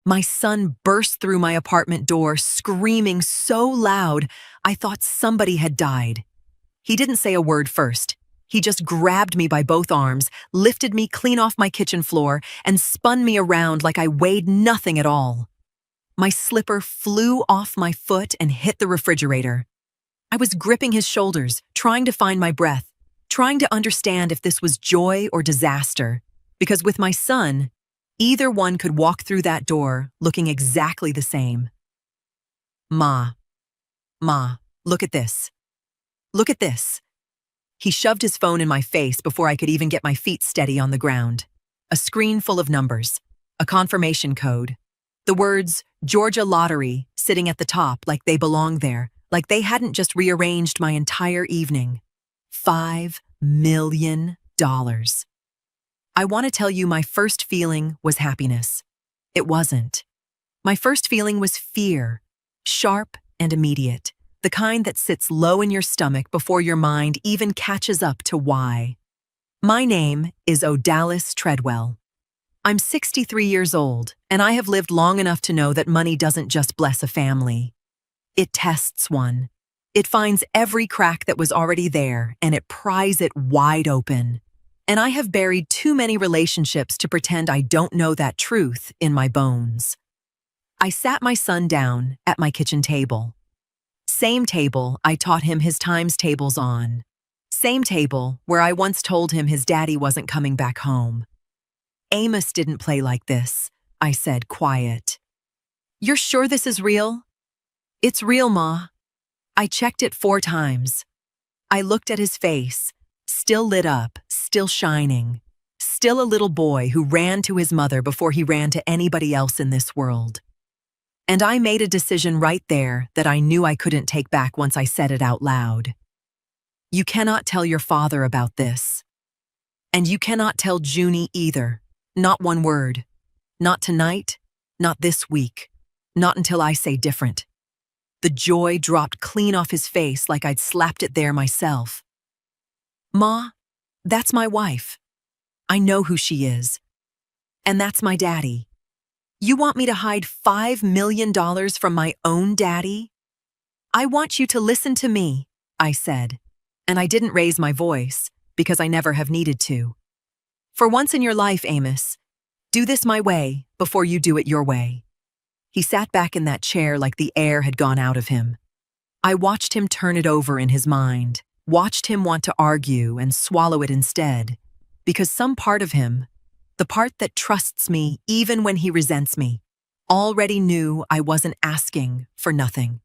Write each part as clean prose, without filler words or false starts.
My son burst through my apartment door, screaming so loud I thought somebody had died. He didn't say a word first. He just grabbed me by both arms, lifted me clean off my kitchen floor, and spun me around like I weighed nothing at all. My slipper flew off my foot and hit the refrigerator. I was gripping his shoulders, trying to find my breath, trying to understand if this was joy or disaster, because with my son, either one could walk through that door looking exactly the same. Ma, look at this. Look at this. He shoved his phone in my face before I could even get my feet steady on the ground. A screen full of numbers, a confirmation code, the words Georgia Lottery sitting at the top like they belonged there, like they hadn't just rearranged my entire evening. $5 million. I want to tell you my first feeling was happiness. It wasn't. My first feeling was fear, sharp and immediate, the kind that sits low in your stomach before your mind even catches up to why. My name is Odalis Treadwell. I'm 63 years old, and I have lived long enough to know that money doesn't just bless a family. It tests one. It finds every crack that was already there, and it pries it wide open. And I have buried too many relationships to pretend I don't know that truth in my bones. I sat my son down at my kitchen table. Same table I taught him his times tables on. Same table where I once told him his daddy wasn't coming back home. Amos didn't play like this, I said, quiet. You're sure this is real? It's real, Ma. I checked it 4 times. I looked at his face, still lit up, still shining, still a little boy who ran to his mother before he ran to anybody else in this world. And I made a decision right there that I knew I couldn't take back once I said it out loud. You cannot tell your father about this. And you cannot tell Junie either. Not one word. Not tonight, not this week, not until I say different. The joy dropped clean off his face like I'd slapped it there myself. Ma, that's my wife. I know who she is. And that's my daddy. You want me to hide $5 million from my own daddy? I want you to listen to me, I said. And I didn't raise my voice, because I never have needed to. For once in your life, Amos, do this my way before you do it your way. He sat back in that chair like the air had gone out of him. I watched him turn it over in his mind, watched him want to argue and swallow it instead, because some part of him, the part that trusts me even when he resents me, already knew I wasn't asking for nothing.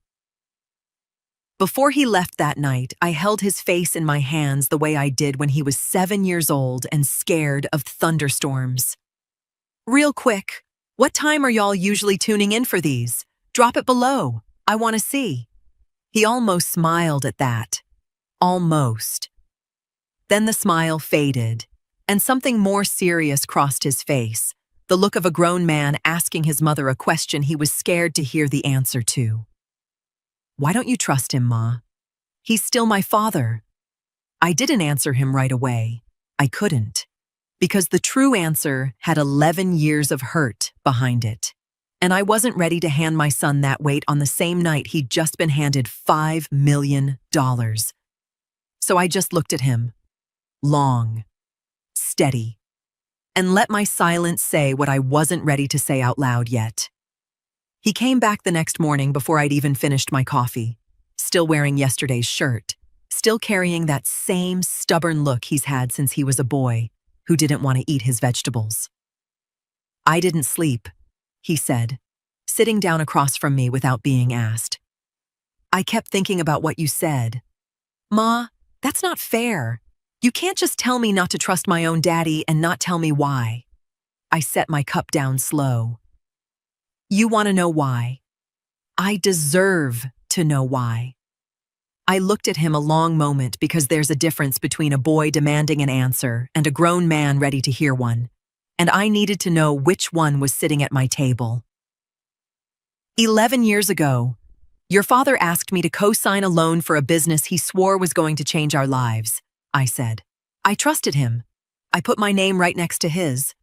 Before he left that night, I held his face in my hands the way I did when he was 7 years old and scared of thunderstorms. Real quick, what time are y'all usually tuning in for these? Drop it below. I want to see. He almost smiled at that. Almost. Then the smile faded, and something more serious crossed his face, the look of a grown man asking his mother a question he was scared to hear the answer to. Why don't you trust him, Ma? He's still my father. I didn't answer him right away. I couldn't. Because the true answer had 11 years of hurt behind it. And I wasn't ready to hand my son that weight on the same night he'd just been handed $5 million. So I just looked at him. Long. Steady. And let my silence say what I wasn't ready to say out loud yet. He came back the next morning before I'd even finished my coffee, still wearing yesterday's shirt, still carrying that same stubborn look he's had since he was a boy who didn't want to eat his vegetables. I didn't sleep, he said, sitting down across from me without being asked. I kept thinking about what you said. Ma, that's not fair. You can't just tell me not to trust my own daddy and not tell me why. I set my cup down slow. You want to know why? I deserve to know why. I looked at him a long moment because there's a difference between a boy demanding an answer and a grown man ready to hear one, and I needed to know which one was sitting at my table. 11 years ago, your father asked me to co-sign a loan for a business he swore was going to change our lives, I said. I trusted him. I put my name right next to his.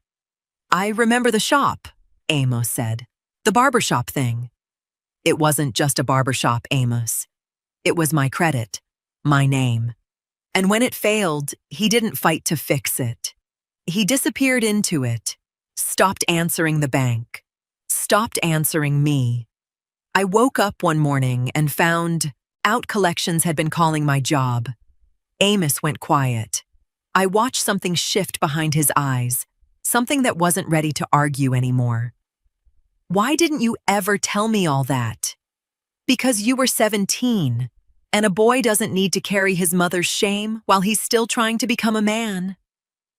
I remember the shop, Amos said. The barbershop thing. It wasn't just a barbershop, Amos. It was my credit, my name. And when it failed, he didn't fight to fix it. He disappeared into it, stopped answering the bank, stopped answering me. I woke up one morning and found out collections had been calling my job. Amos went quiet. I watched something shift behind his eyes, something that wasn't ready to argue anymore. Why didn't you ever tell me all that? Because you were 17, and a boy doesn't need to carry his mother's shame while he's still trying to become a man.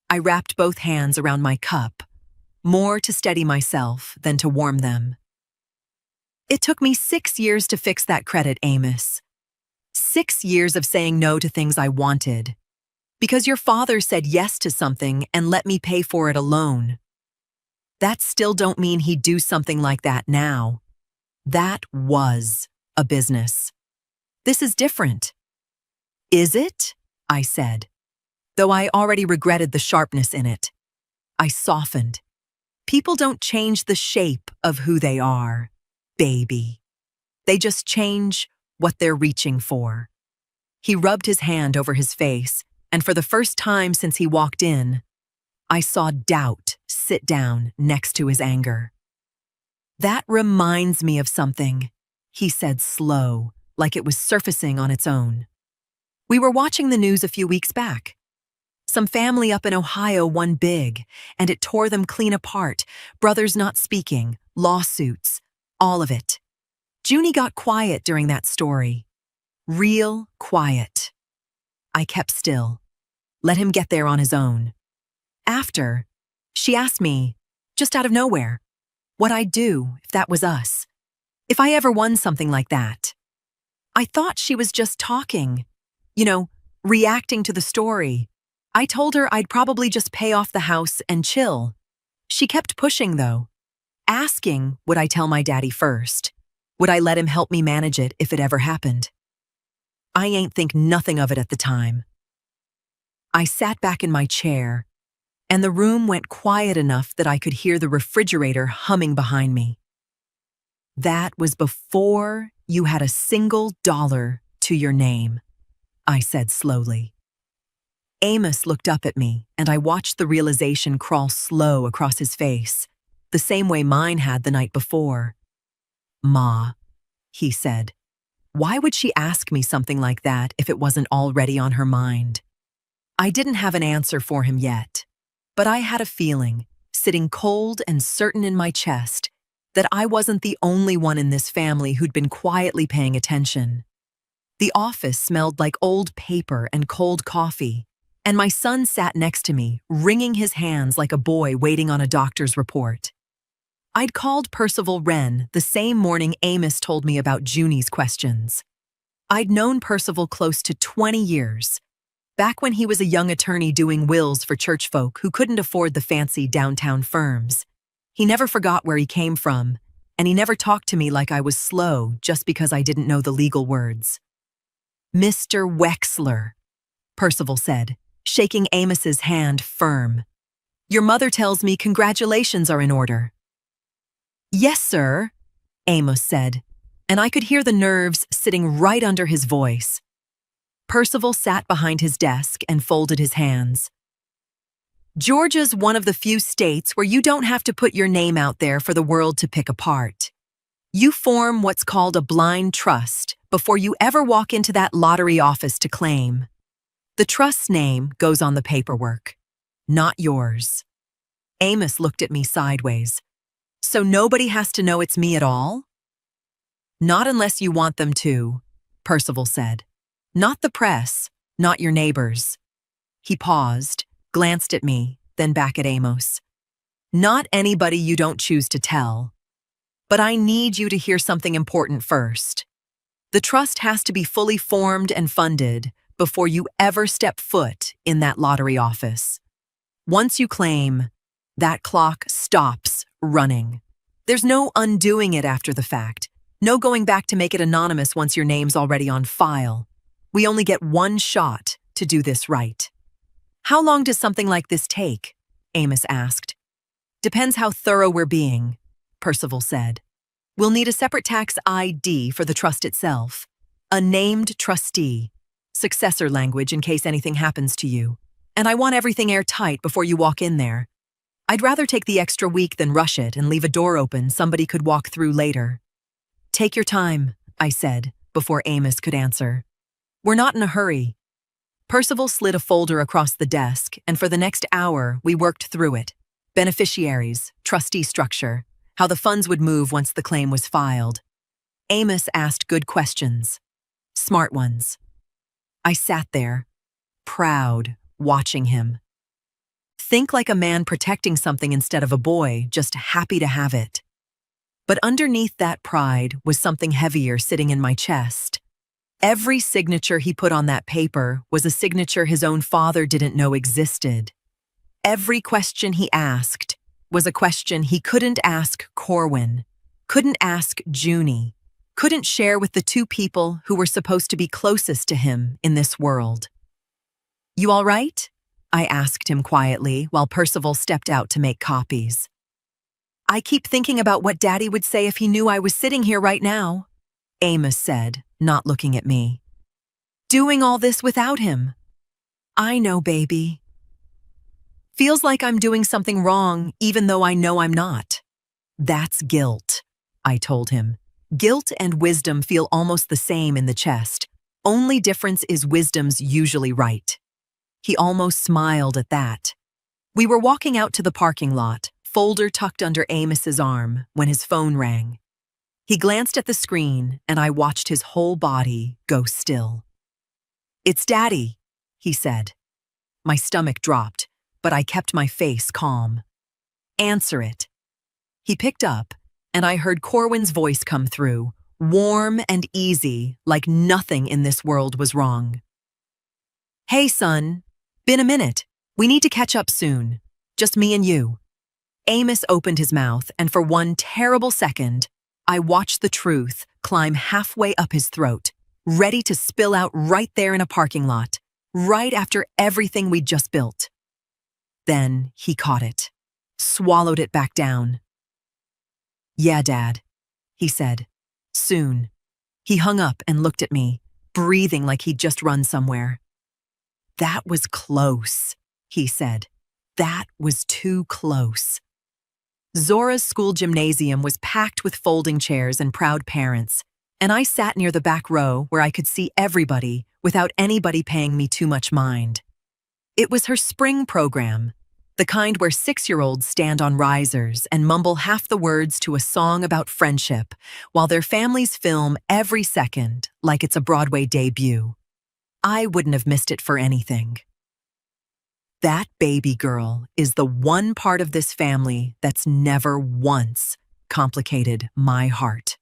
I wrapped both hands around my cup, more to steady myself than to warm them. It took me 6 years to fix that credit, Amos. 6 years of saying no to things I wanted. Because your father said yes to something and let me pay for it alone. That still don't mean he'd do something like that now. That was a business. This is different. Is it? I said, though I already regretted the sharpness in it. I softened. People don't change the shape of who they are, baby. They just change what they're reaching for. He rubbed his hand over his face, and for the first time since he walked in, I saw doubt sit down next to his anger. That reminds me of something, he said slow, like it was surfacing on its own. We were watching the news a few weeks back. Some family up in Ohio won big, and it tore them clean apart. Brothers not speaking, lawsuits, all of it. Junie got quiet during that story. Real quiet. I kept still. Let him get there on his own. After, she asked me, just out of nowhere, what I'd do if that was us. If I ever won something like that. I thought she was just talking, reacting to the story. I told her I'd probably just pay off the house and chill. She kept pushing, though, asking would I tell my daddy first. Would I let him help me manage it if it ever happened? I ain't think nothing of it at the time. I sat back in my chair, and the room went quiet enough that I could hear the refrigerator humming behind me. That was before you had a single dollar to your name, I said slowly. Amos looked up at me, and I watched the realization crawl slow across his face, the same way mine had the night before. Ma, he said, why would she ask me something like that if it wasn't already on her mind? I didn't have an answer for him yet, but I had a feeling, sitting cold and certain in my chest, that I wasn't the only one in this family who'd been quietly paying attention. The office smelled like old paper and cold coffee, and my son sat next to me, wringing his hands like a boy waiting on a doctor's report. I'd called Percival Wren the same morning Amos told me about Junie's questions. I'd known Percival close to 20 years, back when he was a young attorney doing wills for church folk who couldn't afford the fancy downtown firms. He never forgot where he came from, and he never talked to me like I was slow just because I didn't know the legal words. Mr. Wexler, Percival said, shaking Amos's hand firm. Your mother tells me congratulations are in order. Yes, sir, Amos said, and I could hear the nerves sitting right under his voice. Percival sat behind his desk and folded his hands. Georgia's one of the few states where you don't have to put your name out there for the world to pick apart. You form what's called a blind trust before you ever walk into that lottery office to claim. The trust's name goes on the paperwork, not yours. Amos looked at me sideways. So nobody has to know it's me at all? Not unless you want them to, Percival said. Not the press, not your neighbors. He paused, glanced at me, then back at Amos. Not anybody you don't choose to tell. But I need you to hear something important first. The trust has to be fully formed and funded before you ever step foot in that lottery office. Once you claim, that clock stops running. There's no undoing it after the fact. No going back to make it anonymous once your name's already on file. We only get one shot to do this right. How long does something like this take? Amos asked. Depends how thorough we're being, Percival said. We'll need a separate tax ID for the trust itself. A named trustee. Successor language in case anything happens to you. And I want everything airtight before you walk in there. I'd rather take the extra week than rush it and leave a door open somebody could walk through later. Take your time, I said, before Amos could answer. We're not in a hurry. Percival slid a folder across the desk, and for the next hour, we worked through it. Beneficiaries, trustee structure, how the funds would move once the claim was filed. Amos asked good questions. Smart ones. I sat there, proud, watching him. Think like a man protecting something instead of a boy, just happy to have it. But underneath that pride was something heavier sitting in my chest. Every signature he put on that paper was a signature his own father didn't know existed. Every question he asked was a question he couldn't ask Corwin, couldn't ask Junie, couldn't share with the two people who were supposed to be closest to him in this world. You all right? I asked him quietly while Percival stepped out to make copies. I keep thinking about what Daddy would say if he knew I was sitting here right now, Amos said, not looking at me. Doing all this without him. I know, baby. Feels like I'm doing something wrong even though I know I'm not. That's guilt, I told him. Guilt and wisdom feel almost the same in the chest. Only difference is wisdom's usually right. He almost smiled at that. We were walking out to the parking lot, folder tucked under Amos's arm, when his phone rang. He glanced at the screen, and I watched his whole body go still. It's Daddy, he said. My stomach dropped, but I kept my face calm. Answer it. He picked up, and I heard Corwin's voice come through, warm and easy, like nothing in this world was wrong. Hey, son. Been a minute. We need to catch up soon. Just me and you. Amos opened his mouth, and for one terrible second, I watched the truth climb halfway up his throat, ready to spill out right there in a parking lot, right after everything we'd just built. Then he caught it, swallowed it back down. Yeah, Dad, he said. Soon. He hung up and looked at me, breathing like he'd just run somewhere. That was close, he said. That was too close. Zora's school gymnasium was packed with folding chairs and proud parents, and I sat near the back row where I could see everybody without anybody paying me too much mind. It was her spring program, the kind where 6-year-olds stand on risers and mumble half the words to a song about friendship while their families film every second like it's a Broadway debut. I wouldn't have missed it for anything. That baby girl is the one part of this family that's never once complicated my heart.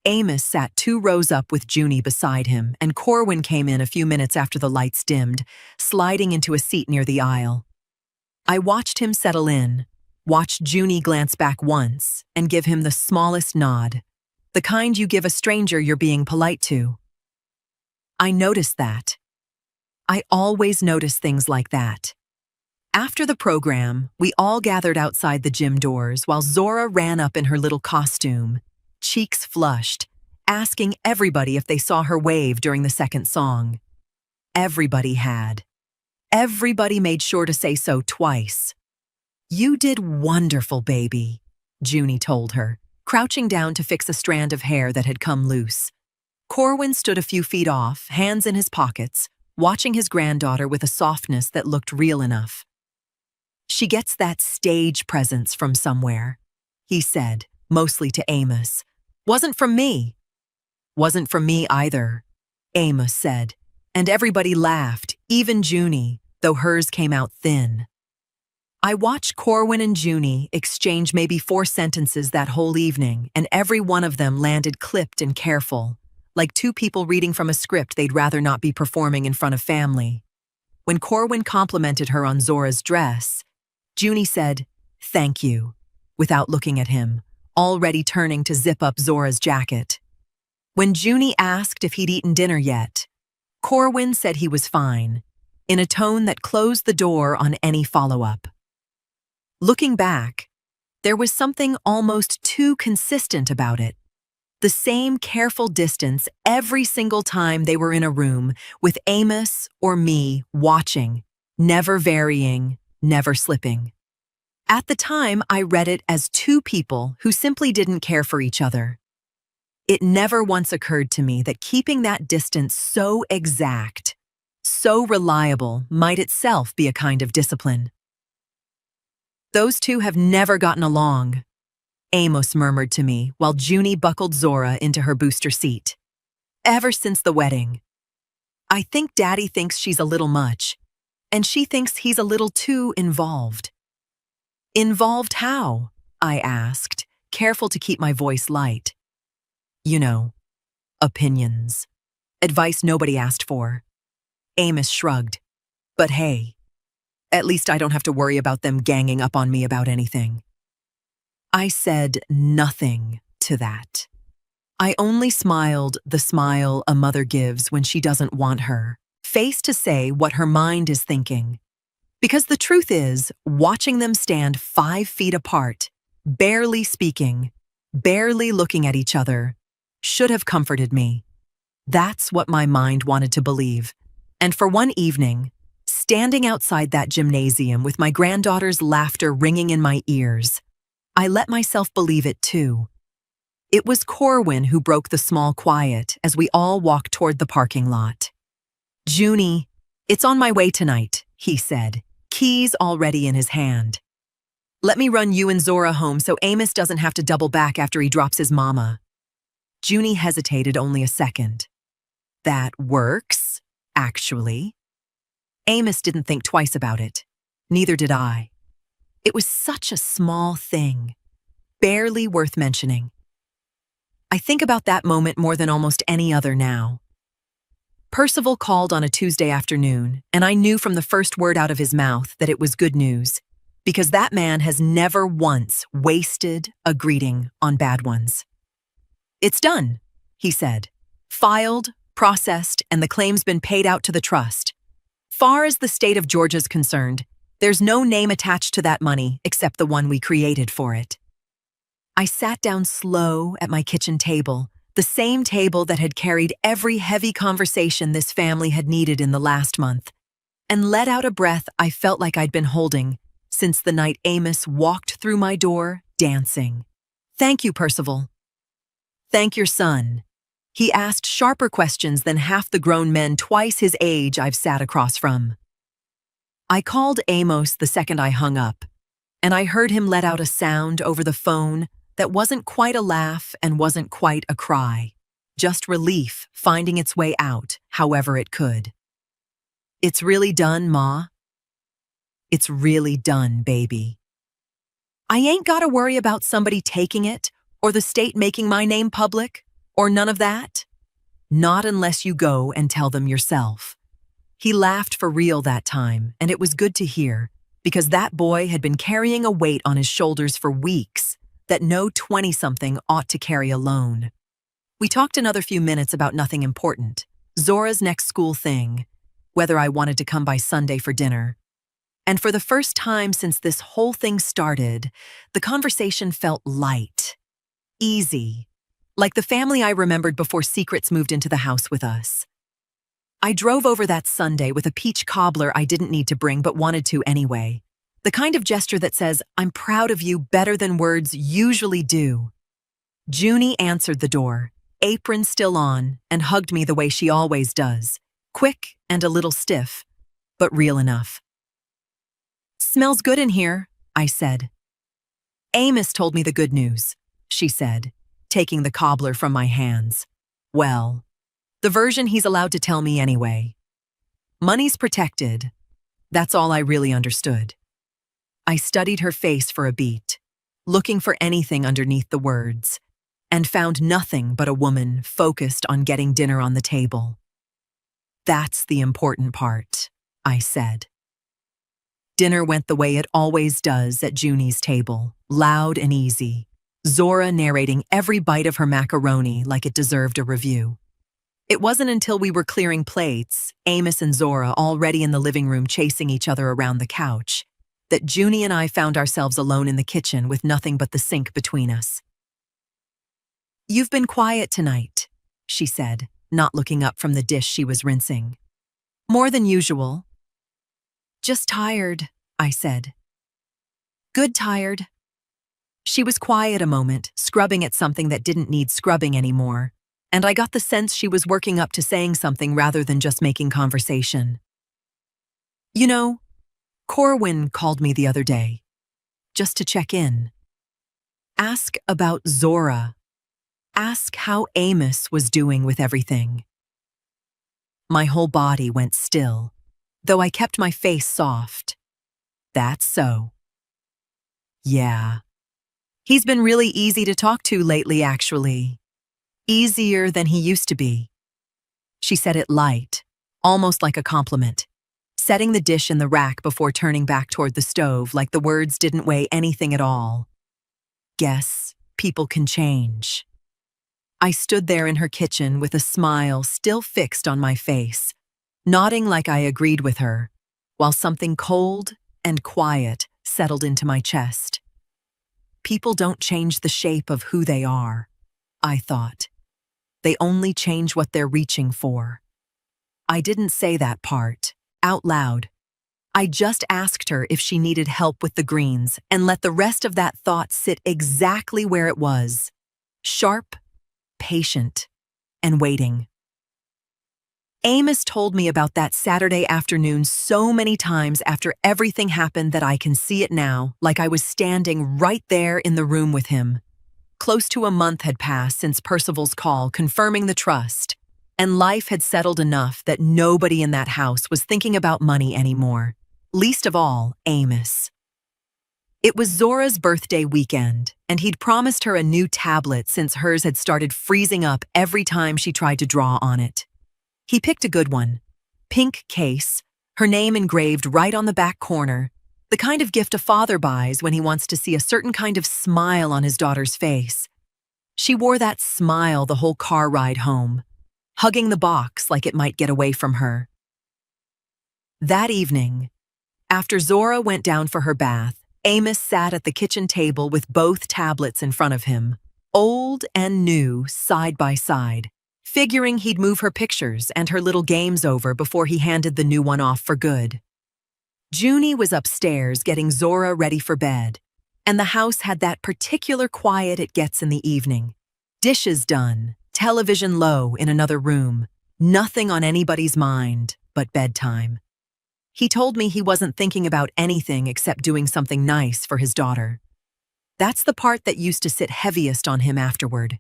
Amos sat 2 rows up with Junie beside him, and Corwin came in a few minutes after the lights dimmed, sliding into a seat near the aisle. I watched him settle in, watched Junie glance back once and give him the smallest nod, the kind you give a stranger you're being polite to. I noticed that. I always notice things like that. After the program, we all gathered outside the gym doors while Zora ran up in her little costume, cheeks flushed, asking everybody if they saw her wave during the second song. Everybody had. Everybody made sure to say so twice. You did wonderful, baby, Junie told her, crouching down to fix a strand of hair that had come loose. Corwin stood a few feet off, hands in his pockets, watching his granddaughter with a softness that looked real enough. She gets that stage presence from somewhere, he said, mostly to Amos. Wasn't from me. Wasn't from me either, Amos said, and everybody laughed, even Junie, though hers came out thin. I watched Corwin and Junie exchange maybe 4 sentences that whole evening, and every one of them landed clipped and careful, like 2 people reading from a script they'd rather not be performing in front of family. When Corwin complimented her on Zora's dress, Junie said, "Thank you," without looking at him, already turning to zip up Zora's jacket. When Junie asked if he'd eaten dinner yet, Corwin said he was fine, in a tone that closed the door on any follow-up. Looking back, There was something almost too consistent about it. The same careful distance every single time they were in a room, with Amos or me watching, never varying, never slipping. At the time, I read it as two people who simply didn't care for each other. It never once occurred to me that keeping that distance so exact, so reliable, might itself be a kind of discipline. "Those two have never gotten along," Amos murmured to me while Junie buckled Zora into her booster seat. "Ever since the wedding. I think Daddy thinks she's a little much, and she thinks he's a little too involved." "Involved how?" I asked, careful to keep my voice light. "You know, opinions. Advice nobody asked for." Amos shrugged. "But hey, at least I don't have to worry about them ganging up on me about anything." I said nothing to that. I only smiled the smile a mother gives when she doesn't want her face to say what her mind is thinking. Because the truth is, watching them stand 5 feet apart, barely speaking, barely looking at each other, should have comforted me. That's what my mind wanted to believe. And for one evening, standing outside that gymnasium with my granddaughter's laughter ringing in my ears, I let myself believe it too. It was Corwin who broke the small quiet as we all walked toward the parking lot. "Junie, it's on my way tonight," he said, keys already in his hand. "Let me run you and Zora home so Amos doesn't have to double back after he drops his mama." Junie hesitated only a second. "That works, actually." Amos didn't think twice about it. Neither did I. It was such a small thing, barely worth mentioning. I think about that moment more than almost any other now. Percival called on a Tuesday afternoon, and I knew from the first word out of his mouth that it was good news, because that man has never once wasted a greeting on bad ones. "It's done," he said. "Filed, processed, and the claim's been paid out to the trust. Far as the state of Georgia's concerned, there's no name attached to that money except the one we created for it." I sat down slow at my kitchen table, the same table that had carried every heavy conversation this family had needed in the last month, and let out a breath I felt like I'd been holding since the night Amos walked through my door dancing. "Thank you, Percival." "Thank your son." He asked sharper questions than half the grown men twice his age I've sat across from. I called Amos the second I hung up, and I heard him let out a sound over the phone that wasn't quite a laugh and wasn't quite a cry, just relief finding its way out however it could. "It's really done, Ma." "It's really done, baby. I ain't gotta worry about somebody taking it or the state making my name public or none of that. Not unless you go and tell them yourself." He laughed for real that time, and it was good to hear, because that boy had been carrying a weight on his shoulders for weeks that no 20-something ought to carry alone. We talked another few minutes about nothing important, Zora's next school thing, whether I wanted to come by Sunday for dinner. And for the first time since this whole thing started, the conversation felt light, easy, like the family I remembered before secrets moved into the house with us. I drove over that Sunday with a peach cobbler I didn't need to bring but wanted to anyway. The kind of gesture that says, "I'm proud of you," better than words usually do. Junie answered the door, apron still on, and hugged me the way she always does, quick and a little stiff, but real enough. "Smells good in here," I said. "Amos told me the good news," she said, taking the cobbler from my hands. "Well, the version he's allowed to tell me anyway. Money's protected. That's all I really understood." I studied her face for a beat, looking for anything underneath the words, and found nothing but a woman focused on getting dinner on the table. "That's the important part," I said. Dinner went the way it always does at Junie's table, loud and easy, Zora narrating every bite of her macaroni like it deserved a review. It wasn't until we were clearing plates, Amos and Zora already in the living room chasing each other around the couch, that Junie and I found ourselves alone in the kitchen with nothing but the sink between us. "You've been quiet tonight," she said, not looking up from the dish she was rinsing. "More than usual." "Just tired," I said. "Good tired." She was quiet a moment, scrubbing at something that didn't need scrubbing anymore, and I got the sense she was working up to saying something rather than just making conversation. "You know, Corwin called me the other day, just to check in. Ask about Zora. Ask how Amos was doing with everything." My whole body went still, though I kept my face soft. "That's so. Yeah. He's been really easy to talk to lately, actually. Easier than he used to be." She said it light, almost like a compliment, setting the dish in the rack before turning back toward the stove like the words didn't weigh anything at all. Guess people can change. I stood there in her kitchen with a smile still fixed on my face, nodding like I agreed with her, while something cold and quiet settled into my chest. People don't change the shape of who they are, I thought. They only change what they're reaching for. I didn't say that part out loud. I just asked her if she needed help with the greens and let the rest of that thought sit exactly where it was, sharp, patient, and waiting. Amos told me about that Saturday afternoon so many times after everything happened that I can see it now, like I was standing right there in the room with him. Close to a month had passed since Percival's call confirming the trust, and life had settled enough that nobody in that house was thinking about money anymore, least of all Amos. It was Zora's birthday weekend, and he'd promised her a new tablet since hers had started freezing up every time she tried to draw on it. He picked a good one, pink case, her name engraved right on the back corner, the kind of gift a father buys when he wants to see a certain kind of smile on his daughter's face. She wore that smile the whole car ride home, hugging the box like it might get away from her. That evening, after Zora went down for her bath, Amos sat at the kitchen table with both tablets in front of him, old and new side by side, figuring he'd move her pictures and her little games over before he handed the new one off for good. Junie was upstairs getting Zora ready for bed, and the house had that particular quiet it gets in the evening. Dishes done, television low in another room, nothing on anybody's mind but bedtime. He told me he wasn't thinking about anything except doing something nice for his daughter. That's the part that used to sit heaviest on him afterward.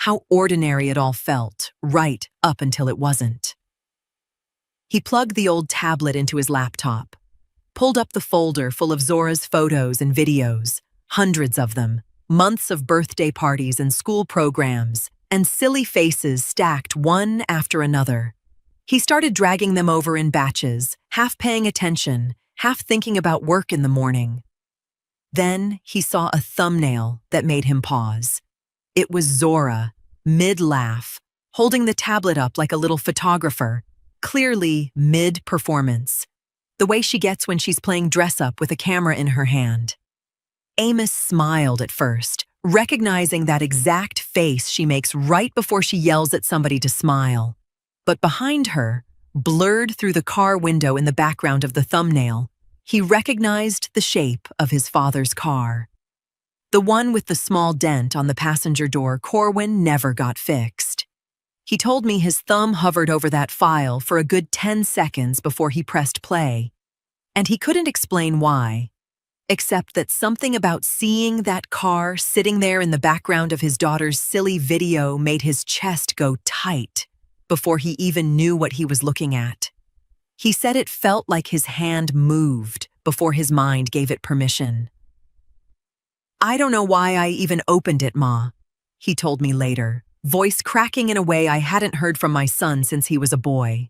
How ordinary it all felt, right up until it wasn't. He plugged the old tablet into his laptop, pulled up the folder full of Zora's photos and videos, hundreds of them, months of birthday parties and school programs, and silly faces stacked one after another. He started dragging them over in batches, half paying attention, half thinking about work in the morning. Then he saw a thumbnail that made him pause. It was Zora, mid-laugh, holding the tablet up like a little photographer, clearly mid-performance, the way she gets when she's playing dress-up with a camera in her hand. Amos smiled at first, recognizing that exact face she makes right before she yells at somebody to smile. But behind her, blurred through the car window in the background of the thumbnail, he recognized the shape of his father's car. The one with the small dent on the passenger door Corwin never got fixed. He told me his thumb hovered over that file for a good 10 seconds before he pressed play, and he couldn't explain why, except that something about seeing that car sitting there in the background of his daughter's silly video made his chest go tight before he even knew what he was looking at. He said it felt like his hand moved before his mind gave it permission. "I don't know why I even opened it, Ma," he told me later, voice cracking in a way I hadn't heard from my son since he was a boy.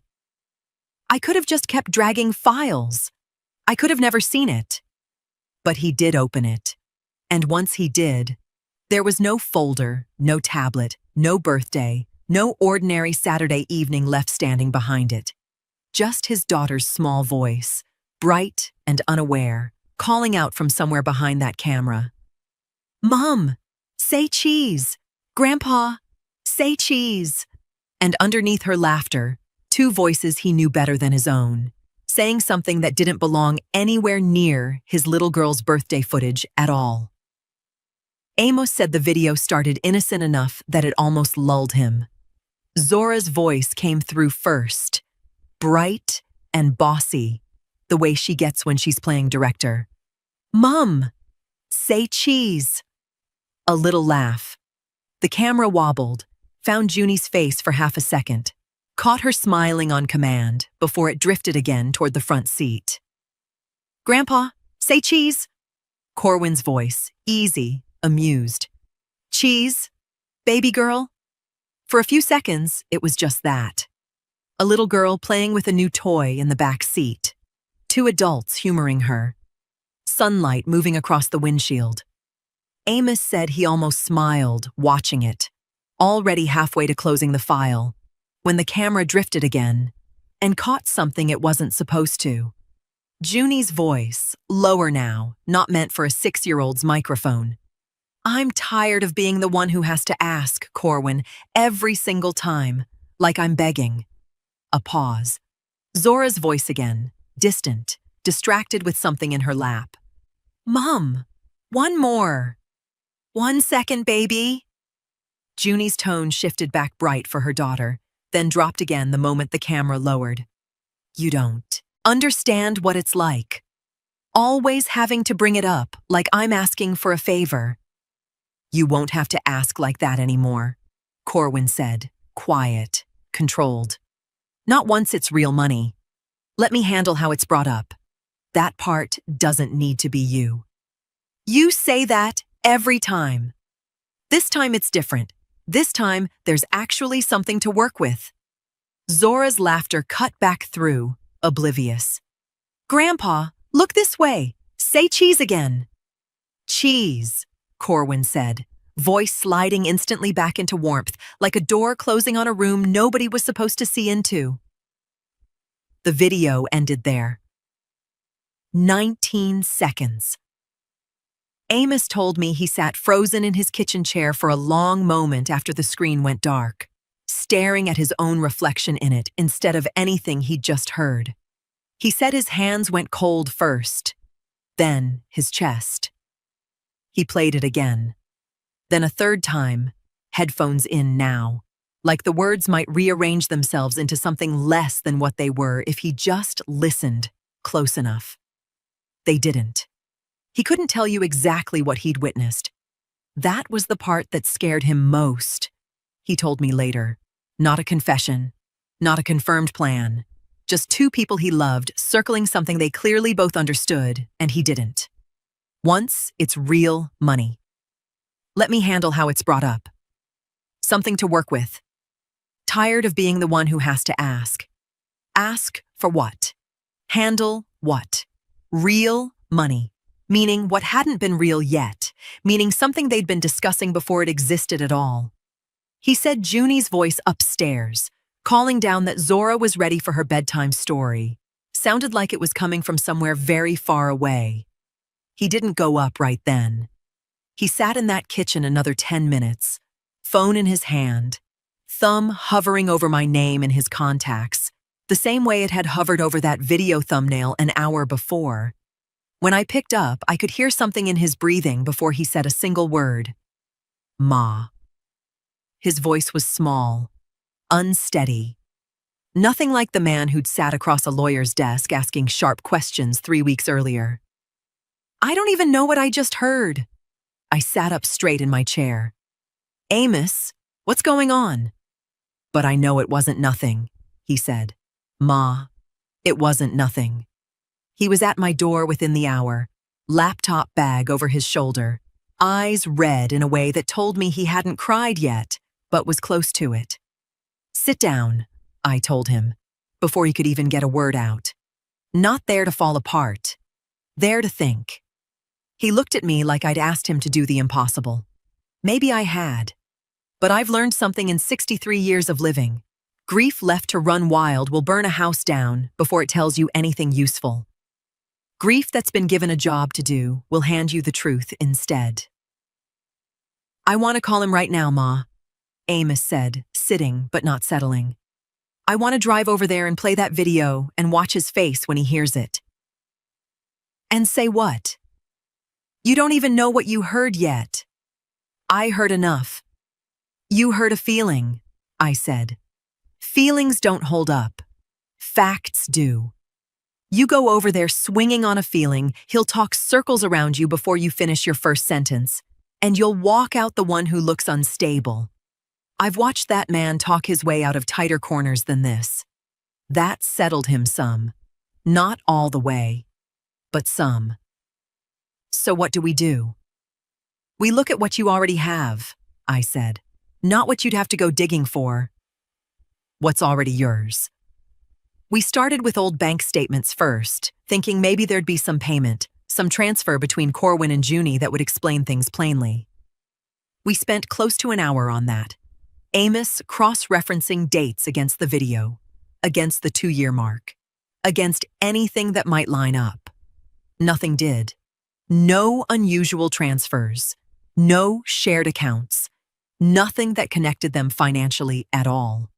"I could have just kept dragging files. I could have never seen it." But he did open it. And once he did, there was no folder, no tablet, no birthday, no ordinary Saturday evening left standing behind it. Just his daughter's small voice, bright and unaware, calling out from somewhere behind that camera. "Mom, say cheese! Grandpa, say cheese!" And underneath her laughter, two voices he knew better than his own, saying something that didn't belong anywhere near his little girl's birthday footage at all. Amos said the video started innocent enough that it almost lulled him. Zora's voice came through first, bright and bossy, the way she gets when she's playing director. "Mom, say cheese!" A little laugh. The camera wobbled, found Junie's face for half a second, caught her smiling on command before it drifted again toward the front seat. "Grandpa, say cheese!" Corwin's voice, easy, amused. "Cheese? Baby girl?" For a few seconds, it was just that. A little girl playing with a new toy in the back seat. Two adults humoring her. Sunlight moving across the windshield. Amos said he almost smiled watching it, already halfway to closing the file, when the camera drifted again and caught something it wasn't supposed to. Junie's voice, lower now, not meant for a 6-year-old's microphone. "I'm tired of being the one who has to ask, Corwin, every single time, like I'm begging." A pause. Zora's voice again, distant, distracted with something in her lap. "Mom, one more. 1 second, baby." Junie's tone shifted back bright for her daughter, then dropped again the moment the camera lowered. "You don't understand what it's like. Always having to bring it up like I'm asking for a favor." "You won't have to ask like that anymore," Corwin said, quiet, controlled. "Not once it's real money. Let me handle how it's brought up. That part doesn't need to be you." "You say that every time." "This time it's different. This time there's actually something to work with." Zora's laughter cut back through, oblivious. "Grandpa, look this way. Say cheese again." "Cheese," Corwin said, voice sliding instantly back into warmth, like a door closing on a room nobody was supposed to see into. The video ended there. 19 seconds. Amos told me he sat frozen in his kitchen chair for a long moment after the screen went dark, staring at his own reflection in it instead of anything he'd just heard. He said his hands went cold first, then his chest. He played it again. Then a third time, headphones in now, like the words might rearrange themselves into something less than what they were if he just listened close enough. They didn't. He couldn't tell you exactly what he'd witnessed. That was the part that scared him most, he told me later. Not a confession, not a confirmed plan, just two people he loved circling something they clearly both understood, and he didn't. Once, it's real money. Let me handle how it's brought up. Something to work with. Tired of being the one who has to ask. Ask for what? Handle what? Real money. Meaning what hadn't been real yet, meaning something they'd been discussing before it existed at all. He said Junie's voice upstairs, calling down that Zora was ready for her bedtime story, sounded like it was coming from somewhere very far away. He didn't go up right then. He sat in that kitchen another 10 minutes, phone in his hand, thumb hovering over my name in his contacts, the same way it had hovered over that video thumbnail an hour before. When I picked up, I could hear something in his breathing before he said a single word. Ma. His voice was small, unsteady. Nothing like the man who'd sat across a lawyer's desk asking sharp questions 3 weeks earlier. I don't even know what I just heard. I sat up straight in my chair. Amos, what's going on? But I know it wasn't nothing, he said. Ma, it wasn't nothing. He was at my door within the hour, laptop bag over his shoulder, eyes red in a way that told me he hadn't cried yet, but was close to it. Sit down, I told him, before he could even get a word out. Not there to fall apart, there to think. He looked at me like I'd asked him to do the impossible. Maybe I had. But I've learned something in 63 years of living. Grief left to run wild will burn a house down before it tells you anything useful. Grief that's been given a job to do will hand you the truth instead. I want to call him right now, Ma, Amos said, sitting but not settling. I want to drive over there and play that video and watch his face when he hears it. And say what? You don't even know what you heard yet. I heard enough. You heard a feeling, I said. Feelings don't hold up. Facts do. You go over there swinging on a feeling, he'll talk circles around you before you finish your first sentence, and you'll walk out the one who looks unstable. I've watched that man talk his way out of tighter corners than this. That settled him some. Not all the way, but some. So what do? We look at what you already have, I said, not what you'd have to go digging for. What's already yours? We started with old bank statements first, thinking maybe there'd be some payment, some transfer between Corwin and Junie that would explain things plainly. We spent close to an hour on that. Amos cross-referencing dates against the video, against the 2-year mark, against anything that might line up. Nothing did. No unusual transfers, no shared accounts, nothing that connected them financially at all.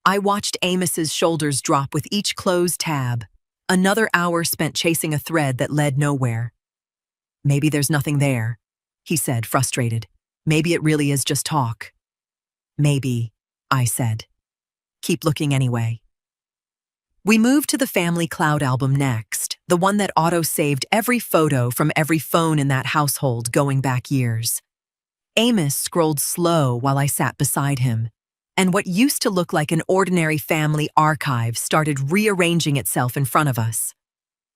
I watched Amos's shoulders drop with each closed tab, another hour spent chasing a thread that led nowhere. Maybe there's nothing there, he said, frustrated. Maybe it really is just talk. Maybe, I said. Keep looking anyway. We moved to the family cloud album next, the one that auto-saved every photo from every phone in that household going back years. Amos scrolled slow while I sat beside him, and what used to look like an ordinary family archive started rearranging itself in front of us.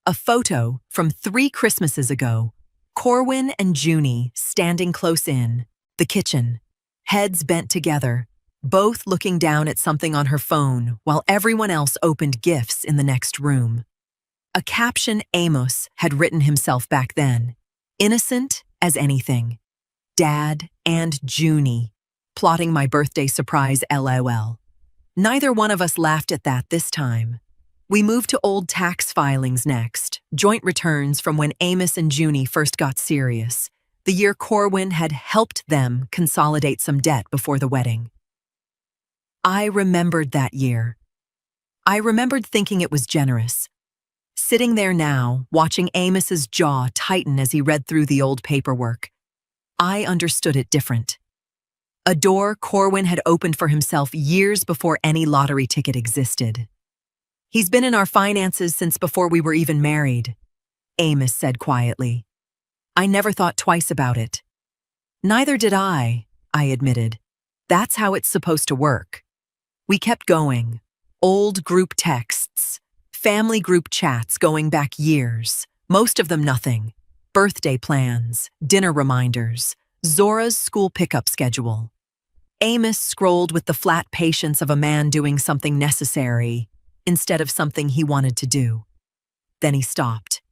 A photo from 3 Christmases ago, Corwin and Junie standing close in, the kitchen, heads bent together, both looking down at something on her phone while everyone else opened gifts in the next room. A caption Amos had written himself back then, innocent as anything. Dad and Junie, plotting my birthday surprise LOL. Neither one of us laughed at that this time. We moved to old tax filings next, joint returns from when Amos and Junie first got serious, the year Corwin had helped them consolidate some debt before the wedding. I remembered that year. I remembered thinking it was generous. Sitting there now, watching Amos's jaw tighten as he read through the old paperwork, I understood it different. A door Corwin had opened for himself years before any lottery ticket existed. He's been in our finances since before we were even married, Amos said quietly. I never thought twice about it. Neither did I admitted. That's how it's supposed to work. We kept going. Old group texts, family group chats going back years, most of them nothing. Birthday plans, dinner reminders, Zora's school pickup schedule. Amos scrolled with the flat patience of a man doing something necessary instead of something he wanted to do. Then he stopped.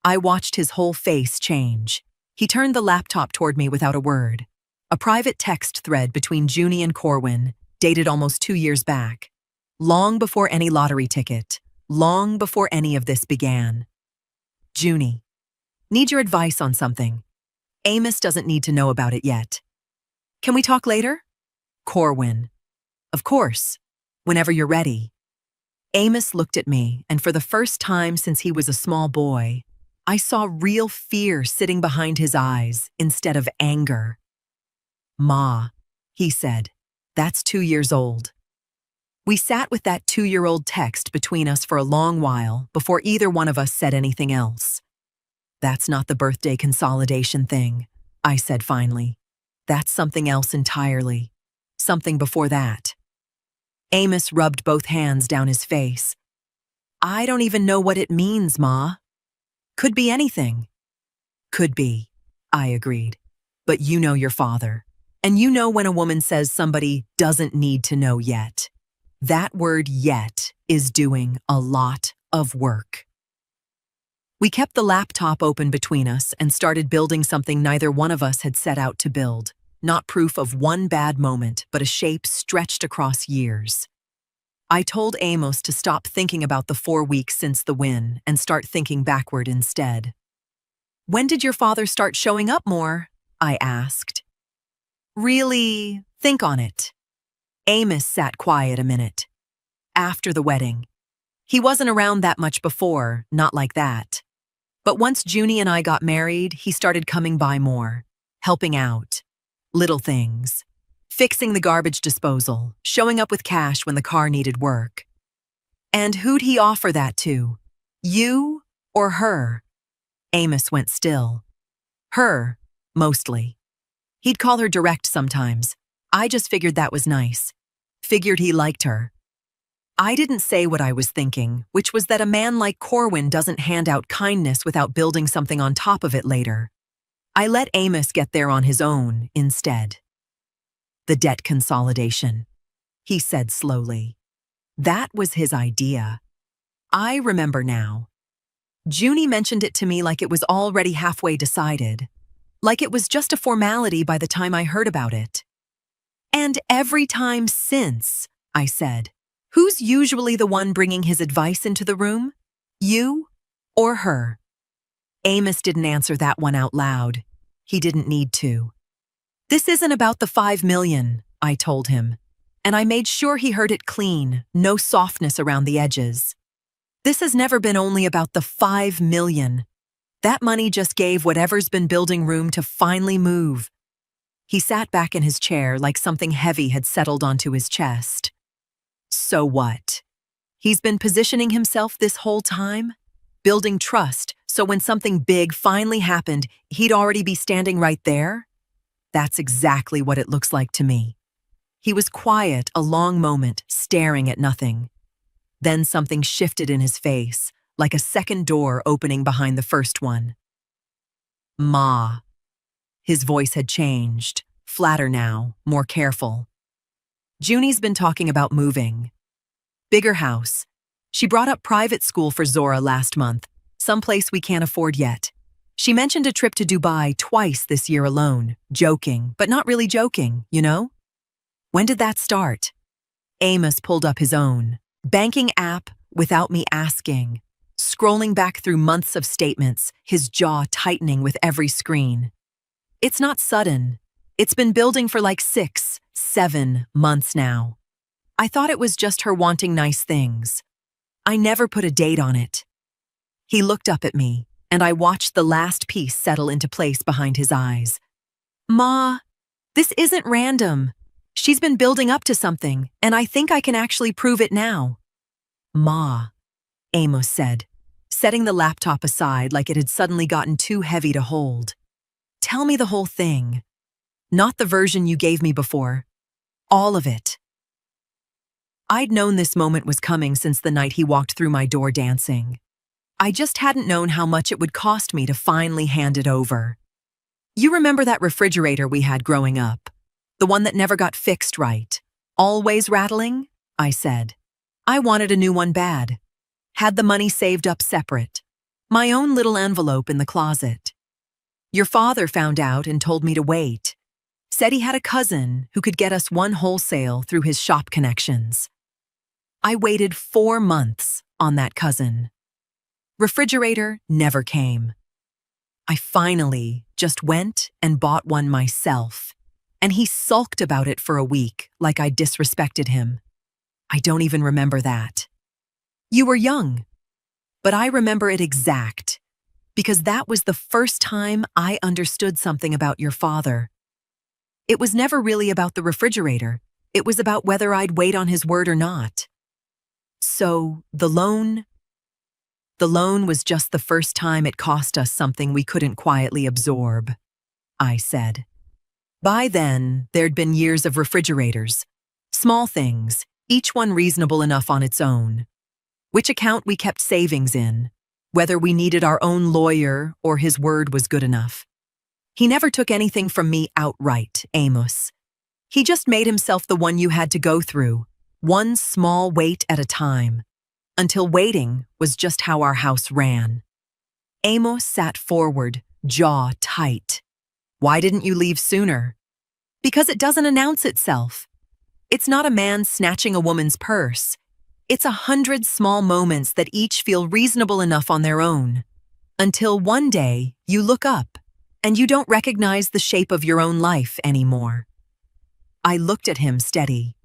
I watched his whole face change. He turned the laptop toward me without a word. A private text thread between Junie and Corwin, dated almost 2 years back. Long before any lottery ticket. Long before any of this began. Junie, need your advice on something. Amos doesn't need to know about it yet. Can we talk later? Corwin, of course, whenever you're ready. Amos looked at me, and for the first time since he was a small boy, I saw real fear sitting behind his eyes instead of anger. Ma, he said, that's 2 years old. We sat with that 2-year-old text between us for a long while before either one of us said anything else. That's not the birthday consolidation thing, I said finally. That's something else entirely. Something before that. Amos rubbed both hands down his face. I don't even know what it means, Ma. Could be anything. Could be, I agreed. But you know your father. And you know when a woman says somebody doesn't need to know yet. That word yet is doing a lot of work. We kept the laptop open between us and started building something neither one of us had set out to build. Not proof of one bad moment, but a shape stretched across years. I told Amos to stop thinking about the 4 weeks since the win and start thinking backward instead. When did your father start showing up more? I asked. Really think on it. Amos sat quiet a minute. After the wedding. He wasn't around that much before, not like that. But once Junie and I got married, he started coming by more, helping out. Little things. Fixing the garbage disposal, showing up with cash when the car needed work. And who'd he offer that to? You or her? Amos went still. Her, mostly. He'd call her direct sometimes. I just figured that was nice. Figured he liked her. I didn't say what I was thinking, which was that a man like Corwin doesn't hand out kindness without building something on top of it later. I let Amos get there on his own instead. The debt consolidation, he said slowly. That was his idea. I remember now. Junie mentioned it to me like it was already halfway decided, like it was just a formality by the time I heard about it. And every time since, I said, who's usually the one bringing his advice into the room? You or her? Amos didn't answer that one out loud. He didn't need to. This isn't about the 5 million, I told him, and I made sure he heard it clean, no softness around the edges. This has never been only about the 5 million. That money just gave whatever's been building room to finally move. He sat back in his chair like something heavy had settled onto his chest. So what? He's been positioning himself this whole time? Building trust, so when something big finally happened, he'd already be standing right there? That's exactly what it looks like to me. He was quiet a long moment, staring at nothing. Then something shifted in his face, like a second door opening behind the first one. Ma. His voice had changed, flatter now, more careful. Junie's been talking about moving. Bigger house. She brought up private school for Zora last month, someplace we can't afford yet. She mentioned a trip to Dubai twice this year alone, joking, but not really joking, you know? When did that start? Amos pulled up his own banking app without me asking, scrolling back through months of statements, his jaw tightening with every screen. It's not sudden. It's been building for like 6, 7 months now. I thought it was just her wanting nice things. I never put a date on it. He looked up at me, and I watched the last piece settle into place behind his eyes. Ma, this isn't random. She's been building up to something, and I think I can actually prove it now. Ma, Amos said, setting the laptop aside like it had suddenly gotten too heavy to hold. Tell me the whole thing. Not the version you gave me before. All of it. I'd known this moment was coming since the night he walked through my door dancing. I just hadn't known how much it would cost me to finally hand it over. You remember that refrigerator we had growing up? The one that never got fixed right. Always rattling? I said. I wanted a new one bad. Had the money saved up separate. My own little envelope in the closet. Your father found out and told me to wait. Said he had a cousin who could get us one wholesale through his shop connections. I waited 4 months on that cousin. Refrigerator never came. I finally just went and bought one myself, and he sulked about it for a week like I disrespected him. I don't even remember that. You were young, but I remember it exact, because that was the first time I understood something about your father. It was never really about the refrigerator. It was about whether I'd wait on his word or not. So, the loan was just the first time it cost us something we couldn't quietly absorb, I said. By then, there'd been years of refrigerators. Small things, each one reasonable enough on its own. Which account we kept savings in, whether we needed our own lawyer or his word was good enough. He never took anything from me outright, Amos. He just made himself the one you had to go through, one small wait at a time, until waiting was just how our house ran. Amos sat forward, jaw tight. Why didn't you leave sooner? Because it doesn't announce itself. It's not a man snatching a woman's purse. It's 100 small moments that each feel reasonable enough on their own. Until one day, you look up, and you don't recognize the shape of your own life anymore. I looked at him steady.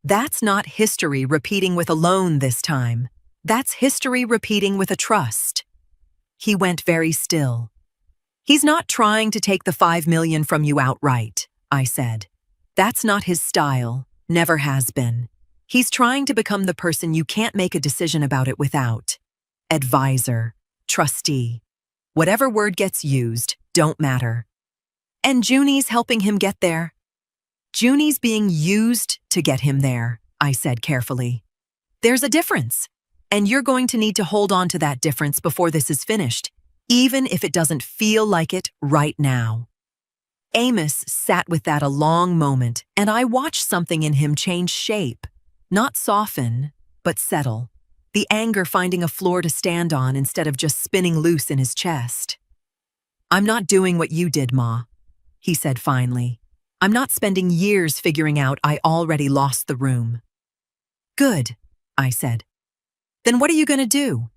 That's not history repeating with a loan this time. That's history repeating with a trust. He went very still. He's not trying to take the 5 million from you outright, I said. That's not his style, never has been. He's trying to become the person you can't make a decision about it without. Advisor, trustee. Whatever word gets used, don't matter. And Junie's helping him get there. Junie's being used to get him there, I said carefully. There's a difference, and you're going to need to hold on to that difference before this is finished, even if it doesn't feel like it right now. Amos sat with that a long moment, and I watched something in him change shape. Not soften, but settle. The anger finding a floor to stand on instead of just spinning loose in his chest. I'm not doing what you did, Ma, he said finally. I'm not spending years figuring out I already lost the room. Good, I said. Then what are you going to do?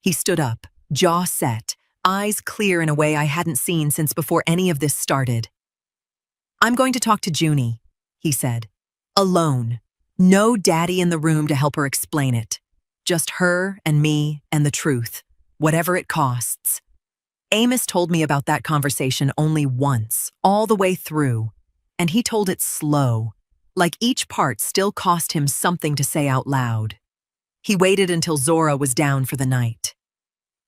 He stood up, jaw set, eyes clear in a way I hadn't seen since before any of this started. I'm going to talk to Junie, he said. Alone. No daddy in the room to help her explain it. Just her and me and the truth, whatever it costs. Amos told me about that conversation only once, all the way through, and he told it slow, like each part still cost him something to say out loud. He waited until Zora was down for the night.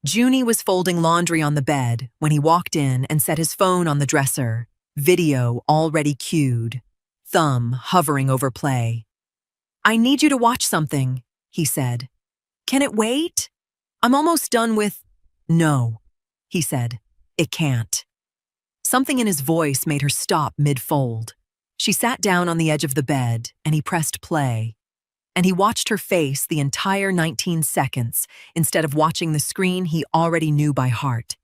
Junie was folding laundry on the bed when he walked in and set his phone on the dresser, video already cued, thumb hovering over play. I need you to watch something, he said. Can it wait? I'm almost done with… No, he said. It can't. Something in his voice made her stop mid-fold. She sat down on the edge of the bed, and he pressed play. And he watched her face the entire 19 seconds instead of watching the screen he already knew by heart.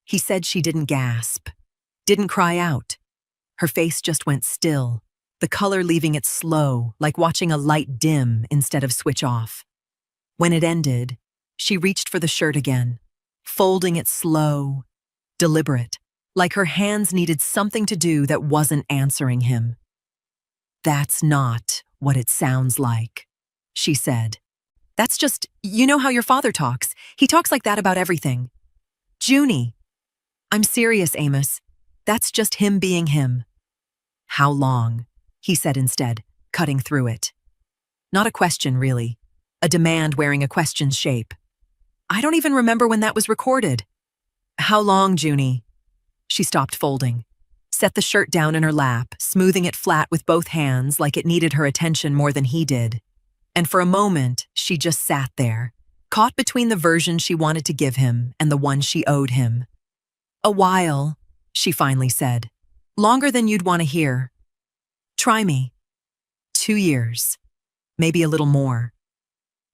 He said she didn't gasp, didn't cry out. Her face just went still, the color leaving it slow, like watching a light dim instead of switch off. When it ended, she reached for the shirt again, folding it slow, deliberate, like her hands needed something to do that wasn't answering him. That's not what it sounds like, she said. That's just, you know how your father talks. He talks like that about everything. Junie. I'm serious, Amos. That's just him being him. How long? He said instead, cutting through it. Not a question, really. A demand wearing a question's shape. I don't even remember when that was recorded. How long, Junie? She stopped folding, set the shirt down in her lap, smoothing it flat with both hands like it needed her attention more than he did. And for a moment, she just sat there, caught between the version she wanted to give him and the one she owed him. A while, she finally said. Longer than you'd want to hear. Try me. 2 years. Maybe a little more.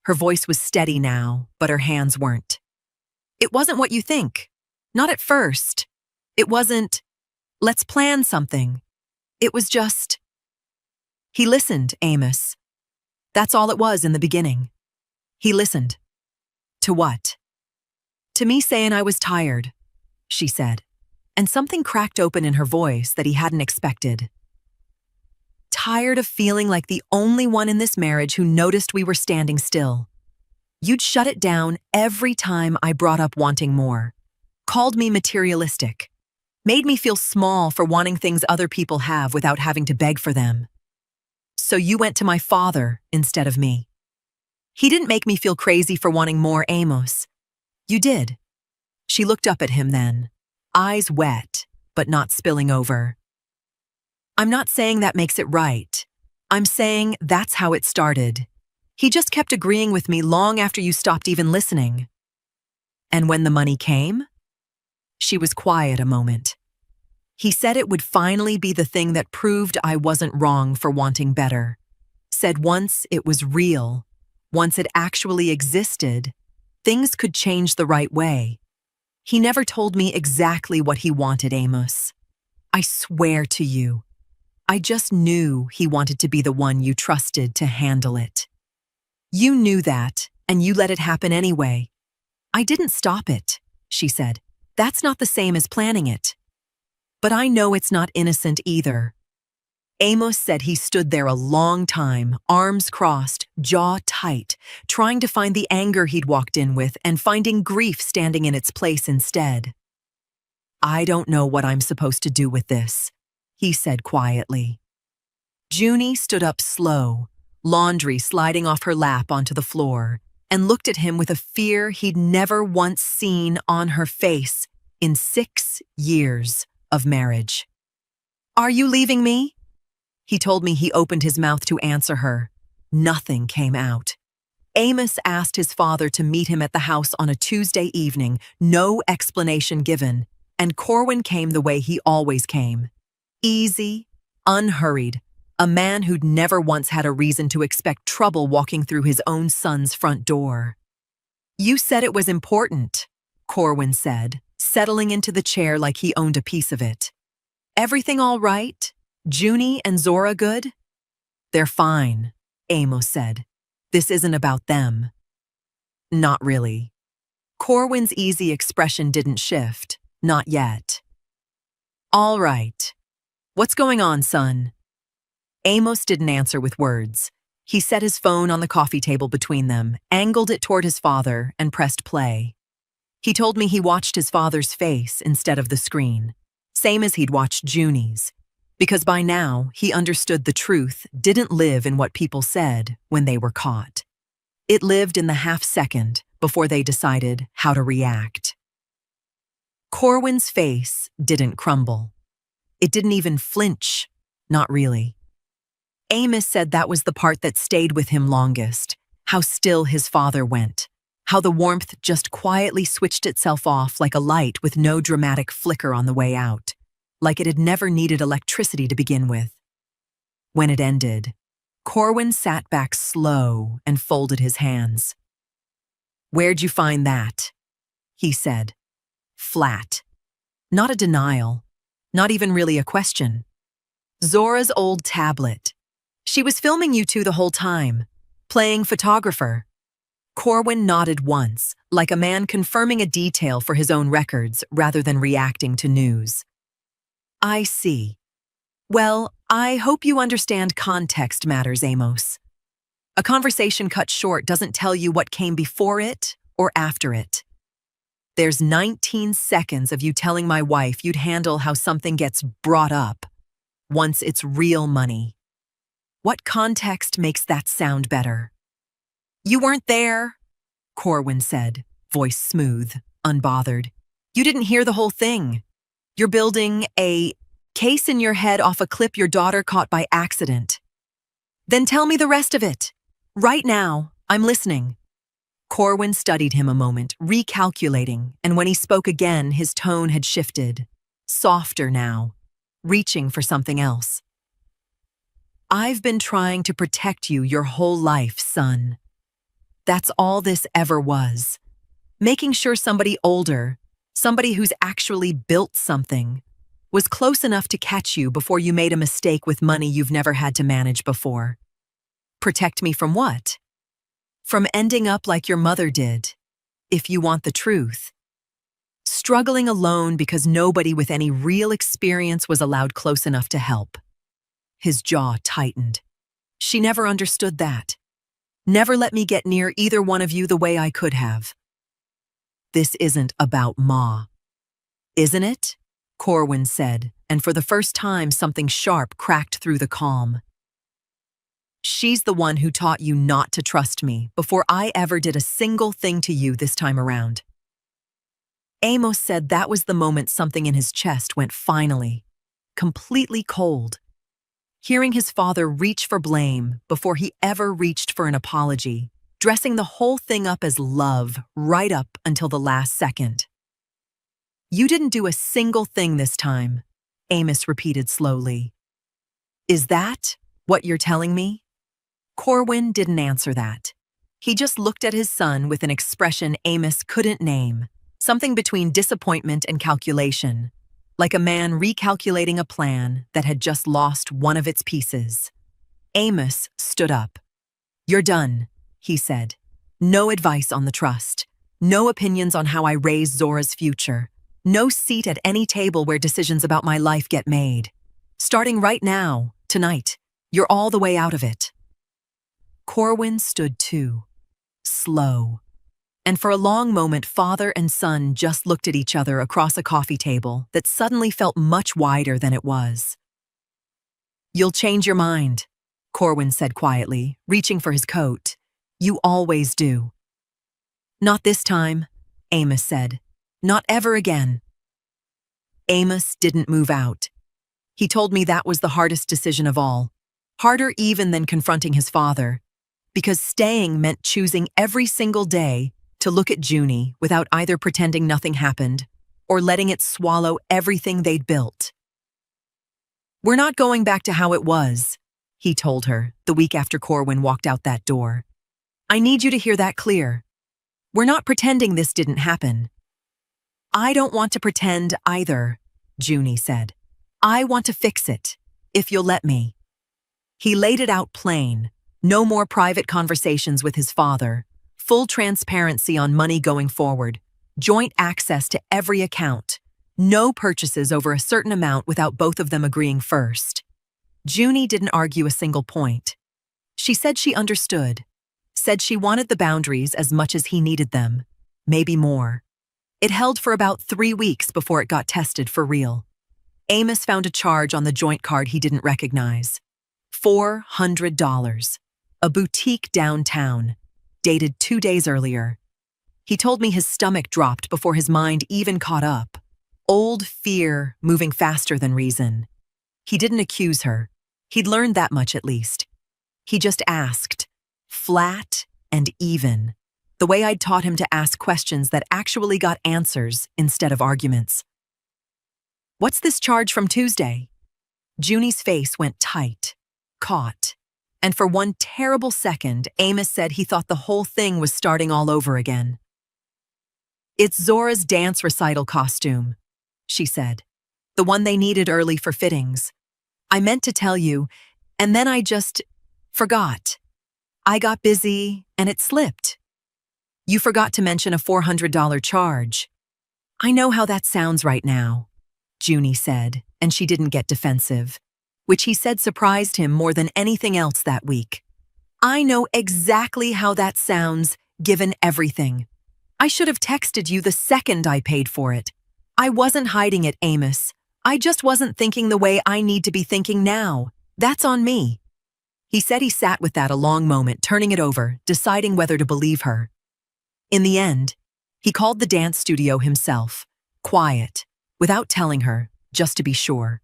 Her voice was steady now, but her hands weren't. It wasn't what you think. Not at first. It wasn't, let's plan something. It was just… He listened, Amos. That's all it was in the beginning. He listened. To what? To me saying I was tired, she said, and something cracked open in her voice that he hadn't expected. Tired of feeling like the only one in this marriage who noticed we were standing still. You'd shut it down every time I brought up wanting more. Called me materialistic. Made me feel small for wanting things other people have without having to beg for them. So you went to my father instead of me. He didn't make me feel crazy for wanting more, Amos. You did. She looked up at him then, eyes wet, but not spilling over. I'm not saying that makes it right. I'm saying that's how it started. He just kept agreeing with me long after you stopped even listening. And when the money came? She was quiet a moment. He said it would finally be the thing that proved I wasn't wrong for wanting better. Said once it was real, once it actually existed, things could change the right way. He never told me exactly what he wanted, Amos. I swear to you, I just knew he wanted to be the one you trusted to handle it. You knew that, and you let it happen anyway. I didn't stop it, she said. That's not the same as planning it. But I know it's not innocent either. Amos said he stood there a long time, arms crossed, jaw tight, trying to find the anger he'd walked in with and finding grief standing in its place instead. I don't know what I'm supposed to do with this, he said quietly. Junie stood up slow, laundry sliding off her lap onto the floor, and looked at him with a fear he'd never once seen on her face in 6 years of marriage. Are you leaving me? He told me he opened his mouth to answer her. Nothing came out. Amos asked his father to meet him at the house on a Tuesday evening, no explanation given, and Corwin came the way he always came. Easy, unhurried, a man who'd never once had a reason to expect trouble walking through his own son's front door. You said it was important, Corwin said, settling into the chair like he owned a piece of it. Everything all right? Junie and Zora good? They're fine, Amos said. This isn't about them. Not really. Corwin's easy expression didn't shift, not yet. All right. What's going on, son? Amos didn't answer with words. He set his phone on the coffee table between them, angled it toward his father, and pressed play. He told me he watched his father's face instead of the screen, same as he'd watched Junie's, because by now he understood the truth didn't live in what people said when they were caught. It lived in the half-second before they decided how to react. Corwin's face didn't crumble. It didn't even flinch, not really. Amos said that was the part that stayed with him longest, how still his father went, how the warmth just quietly switched itself off like a light with no dramatic flicker on the way out, like it had never needed electricity to begin with. When it ended, Corwin sat back slow and folded his hands. Where'd you find that? He said. Flat. Not a denial, not even really a question. Zora's old tablet. She was filming you two the whole time, playing photographer. Corwin nodded once, like a man confirming a detail for his own records rather than reacting to news. I see. Well, I hope you understand context matters, Amos. A conversation cut short doesn't tell you what came before it or after it. There's 19 seconds of you telling my wife you'd handle how something gets brought up once it's real money. What context makes that sound better? You weren't there, Corwin said, voice smooth, unbothered. You didn't hear the whole thing. You're building a case in your head off a clip your daughter caught by accident. Then tell me the rest of it. Right now, I'm listening. Corwin studied him a moment, recalculating, and when he spoke again, his tone had shifted. Softer now, reaching for something else. I've been trying to protect you your whole life, son. That's all this ever was. Making sure somebody older, somebody who's actually built something, was close enough to catch you before you made a mistake with money you've never had to manage before. Protect me from what? From ending up like your mother did, if you want the truth. Struggling alone because nobody with any real experience was allowed close enough to help. His jaw tightened. She never understood that. Never let me get near either one of you the way I could have. This isn't about Ma. Isn't it? Corwin said, and for the first time something sharp cracked through the calm. She's the one who taught you not to trust me before I ever did a single thing to you this time around. Amos said that was the moment something in his chest went finally, completely cold. Hearing his father reach for blame before he ever reached for an apology, dressing the whole thing up as love right up until the last second. You didn't do a single thing this time, Amos repeated slowly. Is that what you're telling me? Corwin didn't answer that. He just looked at his son with an expression Amos couldn't name, something between disappointment and calculation, like a man recalculating a plan that had just lost one of its pieces. Amos stood up. You're done, he said. No advice on the trust. No opinions on how I raise Zora's future. No seat at any table where decisions about my life get made. Starting right now, tonight, you're all the way out of it. Corwin stood too, slow. And for a long moment, father and son just looked at each other across a coffee table that suddenly felt much wider than it was. You'll change your mind, Corwin said quietly, reaching for his coat. You always do. Not this time, Amos said. Not ever again. Amos didn't move out. He told me that was the hardest decision of all, harder even than confronting his father, because staying meant choosing every single day to look at Junie without either pretending nothing happened or letting it swallow everything they'd built. We're not going back to how it was, he told her the week after Corwin walked out that door. I need you to hear that clear. We're not pretending this didn't happen. I don't want to pretend either, Junie said. I want to fix it, if you'll let me. He laid it out plain. No more private conversations with his father. Full transparency on money going forward. Joint access to every account. No purchases over a certain amount without both of them agreeing first. Junie didn't argue a single point. She said she understood. Said she wanted the boundaries as much as he needed them. Maybe more. It held for about 3 weeks before it got tested for real. Amos found a charge on the joint card he didn't recognize. $400. A boutique downtown, dated 2 days earlier. He told me his stomach dropped before his mind even caught up. Old fear moving faster than reason. He didn't accuse her. He'd learned that much at least. He just asked, flat and even, the way I'd taught him to ask questions that actually got answers instead of arguments. What's this charge from Tuesday? Junie's face went tight, caught. And for one terrible second, Amos said he thought the whole thing was starting all over again. It's Zora's dance recital costume, she said. The one they needed early for fittings. I meant to tell you, and then I just forgot. I got busy, and it slipped. You forgot to mention a $400 charge. I know how that sounds right now, Junie said, and she didn't get defensive, which he said surprised him more than anything else that week. I know exactly how that sounds, given everything. I should have texted you the second I paid for it. I wasn't hiding it, Amos. I just wasn't thinking the way I need to be thinking now. That's on me. He said he sat with that a long moment, turning it over, deciding whether to believe her. In the end, he called the dance studio himself, quiet, without telling her, just to be sure.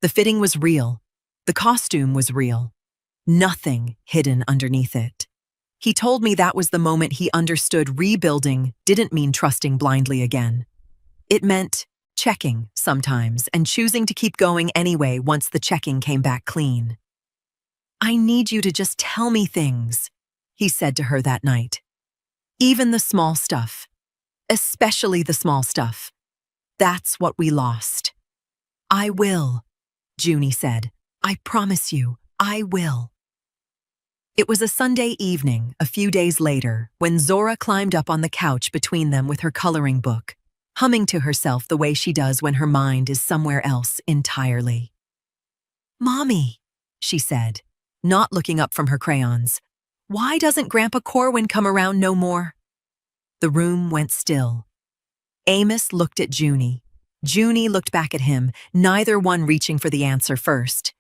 The fitting was real. The costume was real. Nothing hidden underneath it. He told me that was the moment he understood rebuilding didn't mean trusting blindly again. It meant checking sometimes and choosing to keep going anyway once the checking came back clean. I need you to just tell me things, he said to her that night. Even the small stuff. Especially the small stuff. That's what we lost. I will, Junie said. I promise you, I will. It was a Sunday evening, a few days later, when Zora climbed up on the couch between them with her coloring book, humming to herself the way she does when her mind is somewhere else entirely. Mommy, she said, not looking up from her crayons, why doesn't Grandpa Corwin come around no more? The room went still. Amos looked at Junie. Junie looked back at him, neither one reaching for the answer first.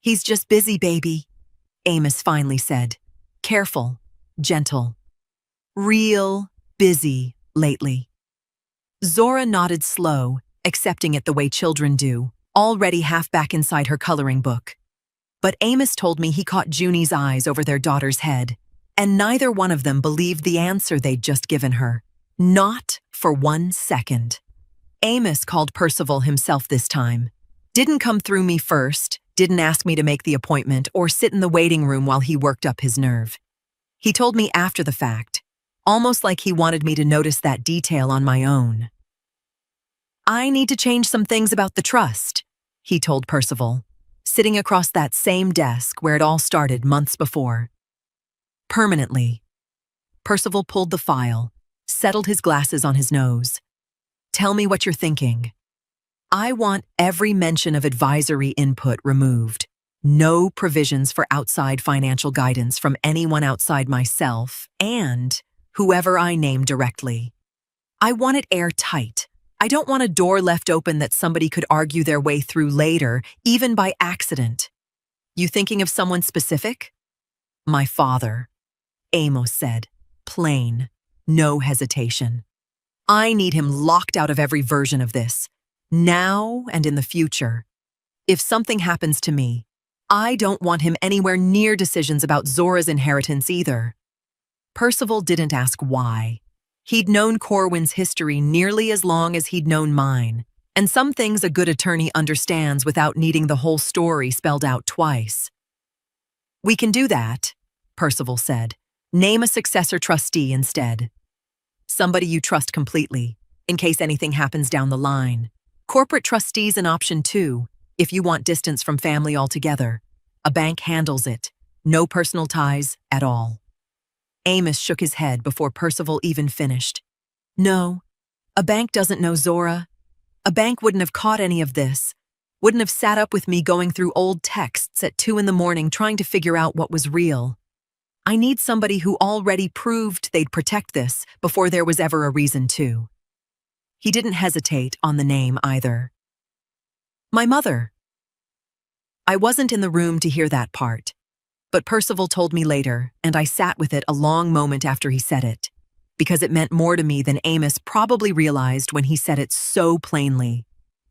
He's just busy, baby, Amos finally said. Careful, gentle. Real busy lately. Zora nodded slow, accepting it the way children do, already half back inside her coloring book. But Amos told me he caught Junie's eyes over their daughter's head, and neither one of them believed the answer they'd just given her. Not for 1 second. Amos called Percival himself this time. Didn't come through me first, didn't ask me to make the appointment or sit in the waiting room while he worked up his nerve. He told me after the fact, almost like he wanted me to notice that detail on my own. I need to change some things about the trust, he told Percival, sitting across that same desk where it all started months before. Permanently, Percival pulled the file, settled his glasses on his nose. Tell me what you're thinking. I want every mention of advisory input removed. No provisions for outside financial guidance from anyone outside myself and whoever I name directly. I want it airtight. I don't want a door left open that somebody could argue their way through later, even by accident. You thinking of someone specific? My father, Amos said, plain, no hesitation. I need him locked out of every version of this, now and in the future. If something happens to me, I don't want him anywhere near decisions about Zora's inheritance either. Percival didn't ask why. He'd known Corwin's history nearly as long as he'd known mine, and some things a good attorney understands without needing the whole story spelled out twice. We can do that, Percival said. Name a successor trustee instead. Somebody you trust completely, in case anything happens down the line. Corporate trustee's an option too, if you want distance from family altogether. A bank handles it. No personal ties at all. Amos shook his head before Percival even finished. No, a bank doesn't know Zora. A bank wouldn't have caught any of this. Wouldn't have sat up with me going through old texts at 2 a.m. trying to figure out what was real. I need somebody who already proved they'd protect this before there was ever a reason to. He didn't hesitate on the name either. My mother. I wasn't in the room to hear that part, but Percival told me later, and I sat with it a long moment after he said it, because it meant more to me than Amos probably realized when he said it so plainly,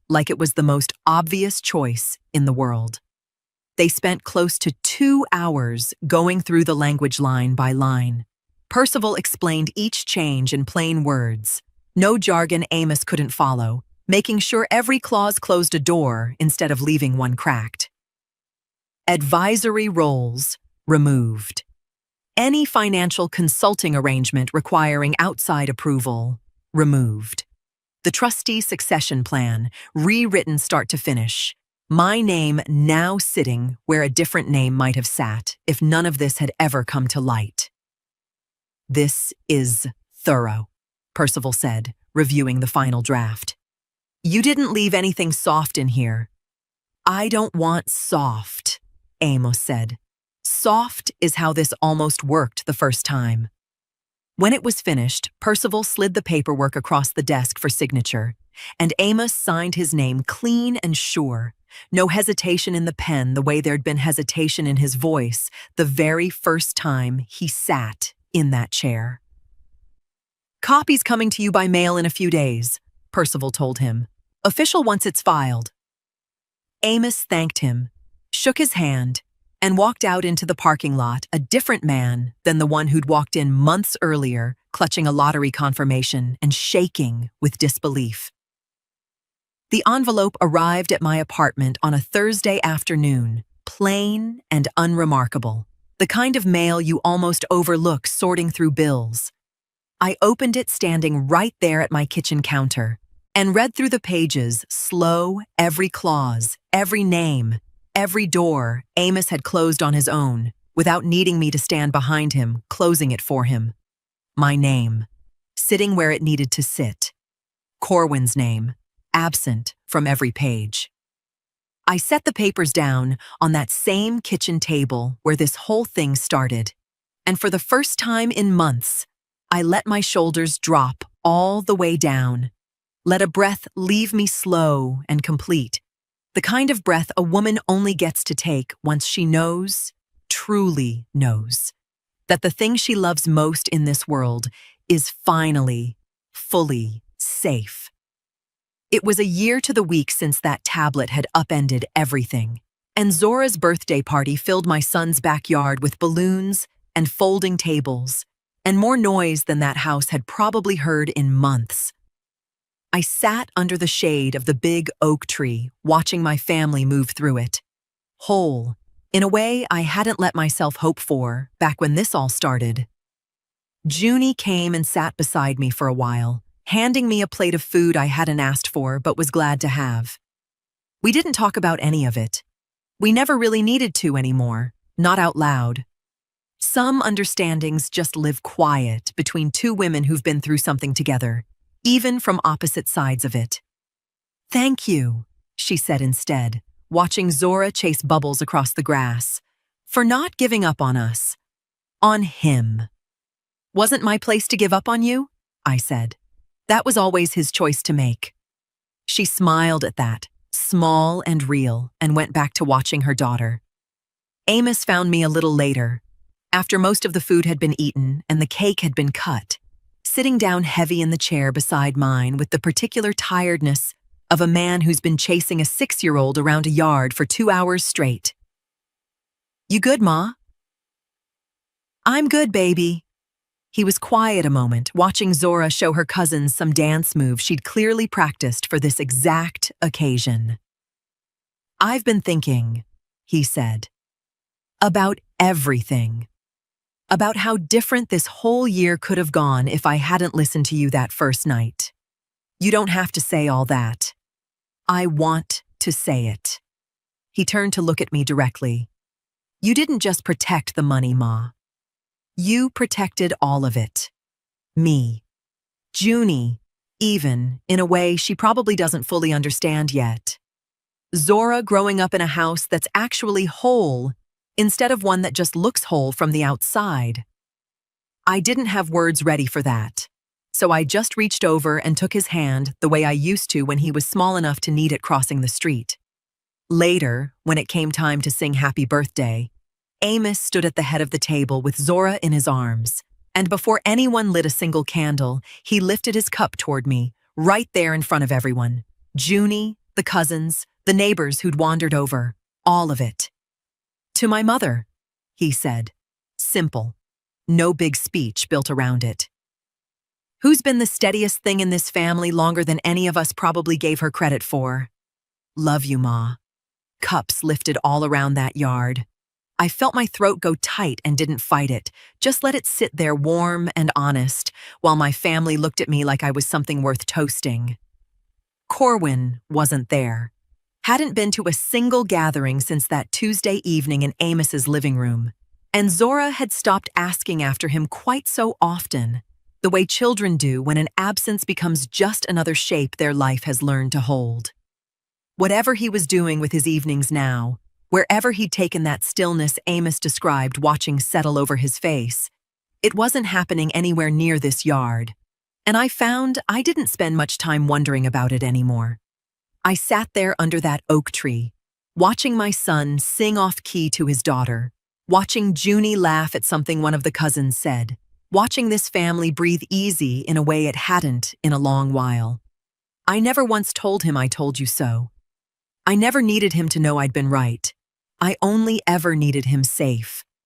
like it was the most obvious choice in the world. They spent close to 2 hours going through the language line by line. Percival explained each change in plain words. No jargon Amos couldn't follow, making sure every clause closed a door instead of leaving one cracked. Advisory roles removed. Any financial consulting arrangement requiring outside approval removed. The trustee succession plan, rewritten start to finish. My name now sitting where a different name might have sat if none of this had ever come to light. This is thorough, Percival said, reviewing the final draft. You didn't leave anything soft in here. I don't want soft, Amos said. Soft is how this almost worked the first time. When it was finished, Percival slid the paperwork across the desk for signature, and Amos signed his name clean and sure. No hesitation in the pen the way there'd been hesitation in his voice the very first time he sat in that chair. Copy's coming to you by mail in a few days, Percival told him. Official once it's filed. Amos thanked him, shook his hand, and walked out into the parking lot a different man than the one who'd walked in months earlier, clutching a lottery confirmation and shaking with disbelief. The envelope arrived at my apartment on a Thursday afternoon, plain and unremarkable, the kind of mail you almost overlook sorting through bills. I opened it standing right there at my kitchen counter and read through the pages, slow, every clause, every name, every door Amos had closed on his own, without needing me to stand behind him, closing it for him. My name, sitting where it needed to sit. Corwin's name, absent from every page. I set the papers down on that same kitchen table where this whole thing started, and for the first time in months, I let my shoulders drop all the way down, let a breath leave me slow and complete, the kind of breath a woman only gets to take once she knows, truly knows, that the thing she loves most in this world is finally, fully safe. It was a year to the week since that tablet had upended everything, and Zora's birthday party filled my son's backyard with balloons and folding tables, and more noise than that house had probably heard in months. I sat under the shade of the big oak tree, watching my family move through it. Whole, in a way I hadn't let myself hope for back when this all started. Junie came and sat beside me for a while, handing me a plate of food I hadn't asked for but was glad to have. We didn't talk about any of it. We never really needed to anymore, not out loud. Some understandings just live quiet between two women who've been through something together, even from opposite sides of it. "Thank you," she said instead, watching Zora chase Bubbles across the grass, "for not giving up on us. On him." "Wasn't my place to give up on you?" I said. "That was always his choice to make." She smiled at that, small and real, and went back to watching her daughter. Amos found me a little later, after most of the food had been eaten and the cake had been cut, sitting down heavy in the chair beside mine with the particular tiredness of a man who's been chasing a 6-year-old around a yard for 2 hours straight. "You good, Ma?" "I'm good, baby." He was quiet a moment, watching Zora show her cousins some dance moves she'd clearly practiced for this exact occasion. "I've been thinking," he said, "about everything. About how different this whole year could have gone if I hadn't listened to you that first night. You don't have to say all that. I want to say it." He turned to look at me directly. "You didn't just protect the money, Ma. You protected all of it. Me. Junie, even, in a way she probably doesn't fully understand yet. Zora growing up in a house that's actually whole, instead of one that just looks whole from the outside." I didn't have words ready for that, so I just reached over and took his hand the way I used to when he was small enough to need it crossing the street. Later, when it came time to sing Happy Birthday, Amos stood at the head of the table with Zora in his arms, and before anyone lit a single candle, he lifted his cup toward me, right there in front of everyone. Junie, the cousins, the neighbors who'd wandered over, all of it. "To my mother," he said. Simple. No big speech built around it. "Who's been the steadiest thing in this family longer than any of us probably gave her credit for? Love you, Ma." Cups lifted all around that yard. I felt my throat go tight and didn't fight it, just let it sit there warm and honest, while my family looked at me like I was something worth toasting. Corwin wasn't there. Hadn't been to a single gathering since that Tuesday evening in Amos's living room, and Zora had stopped asking after him quite so often, the way children do when an absence becomes just another shape their life has learned to hold. Whatever he was doing with his evenings now, wherever he'd taken that stillness Amos described watching settle over his face, it wasn't happening anywhere near this yard, and I found I didn't spend much time wondering about it anymore. I sat there under that oak tree, watching my son sing off-key to his daughter, watching Junie laugh at something one of the cousins said, watching this family breathe easy in a way it hadn't in a long while. I never once told him I told you so. I never needed him to know I'd been right. I only ever needed him safe.